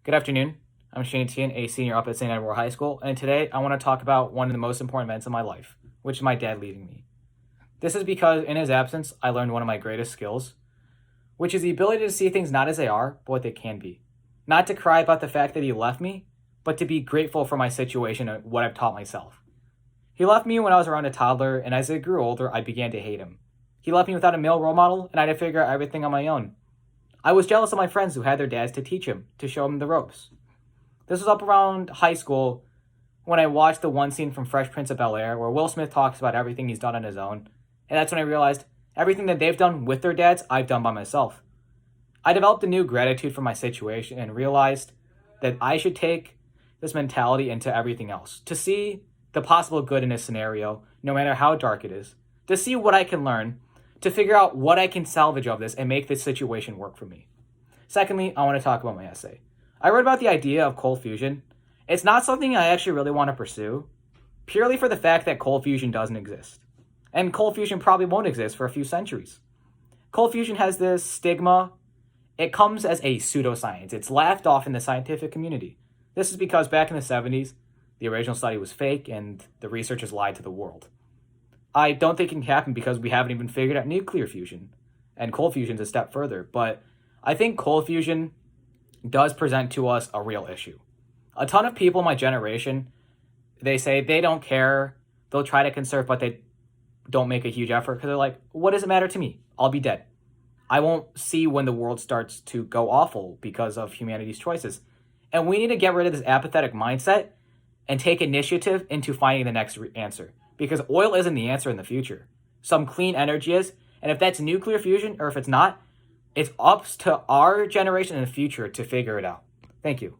Good afternoon. I'm Tian, a senior up at St. Edward High School, and today I want to talk about one of the most important events in my life, which is my dad leaving me. This is because in his absence, I learned one of my greatest skills, which is the ability to see things not as they are, but what they can be. Not to cry about the fact that he left me, but to be grateful for my situation and what I've taught myself. He left me when I was around a toddler, and as I grew older, I began to hate him. He left me without a male role model, and I had to figure out everything on my own. I was jealous of my friends who had their dads to teach him, to show him the ropes. This was up around high school when I watched the one scene from Fresh Prince of Bel-Air where Will Smith talks about everything he's done on his own. And that's when I realized everything that they've done with their dads, I've done by myself. I developed a new gratitude for my situation and realized that I should take this mentality into everything else. To see the possible good in a scenario, no matter how dark it is. To see what I can learn. To figure out what I can salvage of this and make this situation work for me. Secondly, I want to talk about my essay. I wrote about the idea of cold fusion. It's not something I actually really want to pursue, purely for the fact that cold fusion doesn't exist. And cold fusion probably won't exist for a few centuries. Cold fusion has this stigma. It comes as a pseudoscience. It's laughed off in the scientific community. This is because back in the 70s, the original study was fake and the researchers lied to the world. I don't think it can happen because we haven't even figured out nuclear fusion. And cold fusion's a step further. But I think cold fusion does present to us a real issue. A ton of people in my generation, they say they don't care. They'll try to conserve, but they don't make a huge effort because they're like, what does it matter to me? I'll be dead. I won't see when the world starts to go awful because of humanity's choices. And we need to get rid of this apathetic mindset and take initiative into finding the next answer. Because oil isn't the answer in the future. Some clean energy is. And if that's nuclear fusion or if it's not, it's up to our generation in the future to figure it out. Thank you.